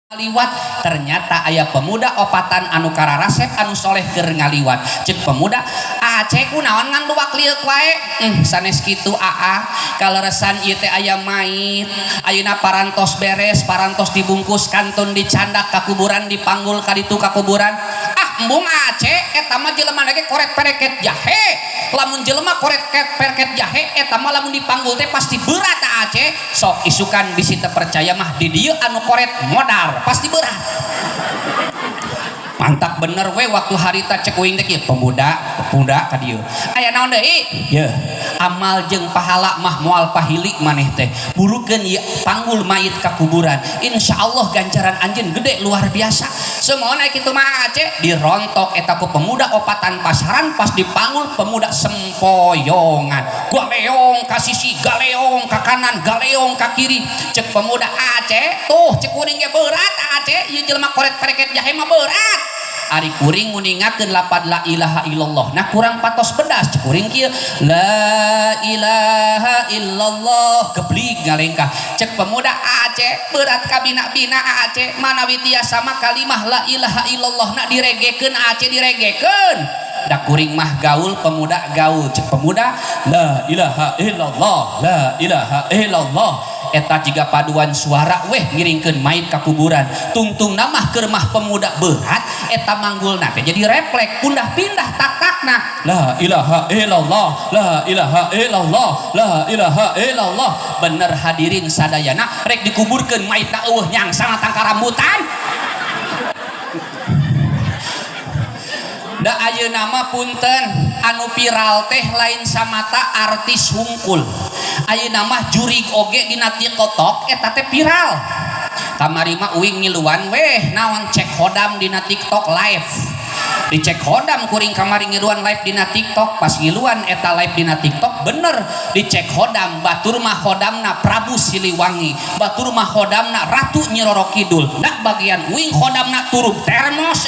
ngaliwat ternyata ayah pemuda opatan anu kararasep anu soleh keur ngaliwat cek pemuda aceh kunaon ngan luak liuk wae sanes kitu aa kaleresan ieu teh aya mait ayeuna parantos beres parantos dibungkus kantun dicandak ka kuburan dipanggul ka ditu ka kuburan embung aceh eta mah jelema ge koret pereket jahe lamun jelema koret pereket jahe eta mah lamun dipanggul teh pasti berat aceh sok isukan bisi teu percaya mah di dieu anu koret modal pasti berat mantap bener we waktu harita cek uing teh pemuda ka dieu aya naon deui ye amal jeung pahala mah moal pahili maneh teh burukeun ieu panggul mayit ka kuburan insyaallah ganjaran anjeun gede luar biasa semono kitu mah aceh dirontok eta ku pemuda opatan pasaran pas dipanggul pemuda sempoyongan galeong ka sisi galeong ka kanan galeong ka kiri cek pemuda aceh tuh cek uring ge berat aceh ieu jelema koret pereket jahe mah berat ari kuring nguningakeun lapad la ilaha illallah nah kurang patos bedas cek kuring kieu la ilaha illallah geblig ngalengkah cek pemuda aceh berat ka bina-bina aceh manawi tiasa mah kalimah la ilaha illallah na diregekeun aceh diregekeun da kuring mah gaul pemuda gaul cek pemuda la ilaha illallah la ilaha illallah eta jiga paduan suara weh ngiringkeun mayit ka kuburan tungtung namah keur mah pemuda berat eta manggulna teh jadi refleks pindah-pindah taktakna la ilaha illallah la ilaha illallah la ilaha illallah bener hadirin sadayana rek dikuburkeun mayitna eueuh nyangsana tangka rambutan da ayeuna mah punten anu viral teh lain samata artis hungkul ayeuna mah jurig oge dina TikTok eta teh viral kamari mah uing ngiluan weh naon cek hodam dina TikTok live dicek hodam kuring kamari ngiluan live dina TikTok pas ngiluan eta live dina TikTok bener dicek hodam batur mah hodamna Prabu Siliwangi batur mah hodamna Ratu Nyi Roro Kidul da bagian uing hodamna turun termos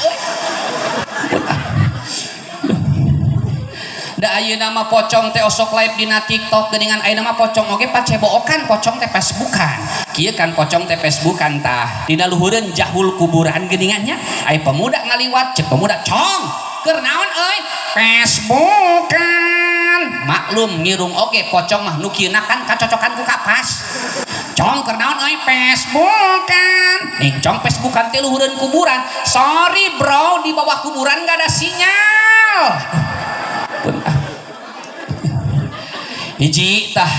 da ayeuna mah pocong teh osok live dina TikTok geuningan ayeuna mah pocong oge pacebokan pocong teh Facebookan kieu kan pocong teh Facebookan tah dina luhureun jahul kuburan geuningannya aya pemuda ngaliwat cek pemuda cong keur naon euy Facebookan maklum ngirung oge pocong mah nu kieu kan kacocokan ku kapas cong keur naon euy Facebookan nih cong Facebookan teh luhureun kuburan sorry bro di bawah kuburan gak ada sinyal hiji tah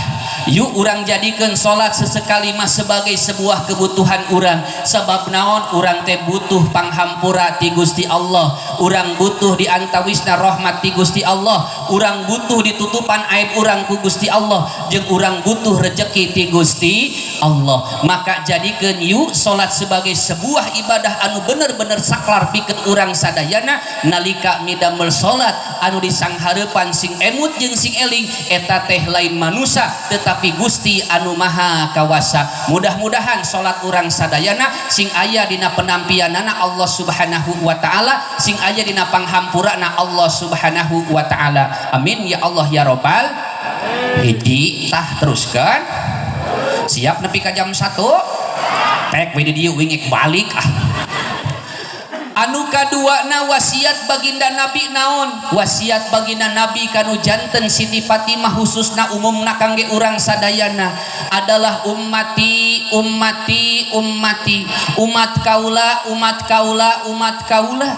yuk urang jadikan salat sesekali mah sebagai sebuah kebutuhan urang sebab naon urang teh butuh panghampura ti Gusti Allah urang butuh diantawisna rahmat ti Gusti Allah urang butuh ditutupan aib urang ku Gusti Allah jeung urang butuh rezeki ti Gusti Allah maka jadikeun yuk salat sebagai sebuah ibadah anu bener-bener saklar pikeun urang sadayana nalika midamel salat anu disanghareupan sing emut jeung sing eling eta teh lain manusia tetapi Gusti anu maha kawasa mudah-mudahan salat urang sadayana sing aya dina penampianana Allah subhanahu wa ta'ala sing aya dina panghampurana Allah subhanahu wa ta'ala amin ya Allah ya robbal hiji tah teruskan siap nepi ka jam 1 tek we di dieu wingek balik anu kaduana wasiat baginda Nabi naon wasiat baginda Nabi kanu janten Siti Fatimah khususna umumna kangge urang sadayana adalah ummati ummati ummati umat kaula umat kaula umat kaula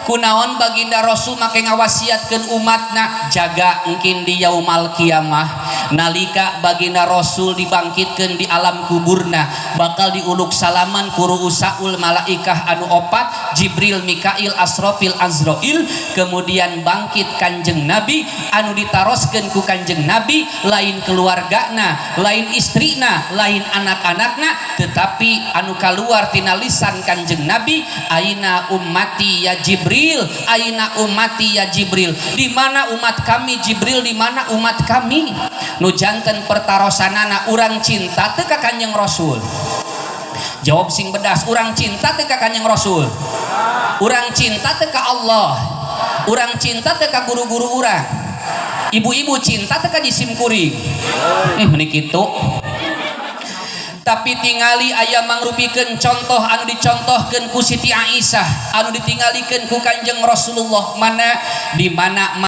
kunaon baginda Rasul make ngawasiatkeun umatna jaga engkin di yaumal kiamah nalika baginda Rasul dibangkitkeun di alam kuburna bakal diuluk salaman ku ruusaul malaikah anu opat Jibril, Mikail, Asrofil, Azrail kemudian bangkit kanjeng Nabi anu ditaroskeun ku kanjeng Nabi lain keluargana lain istrina lain anak-anakna tetapi anu kaluar tina lisan kanjeng Nabi aina ummati ya Jibril aina ummati ya Jibril di mana umat kami Jibril di mana umat kami nu janten pertarosanana urang cinta teu ka kanjeng Rasul jawab sing bedas urang cinta teu ka kanjeng Rasul urang cinta teu ka Allah urang cinta teu ka guru-guru urang ibu-ibu cinta teu ka jisim kuring meni kitu tapi tingali aya mangrupikeun contoh anu dicontohkeun ku Siti Aisyah anu ditingalikeun ku Kanjeng Rasulullah mana di mana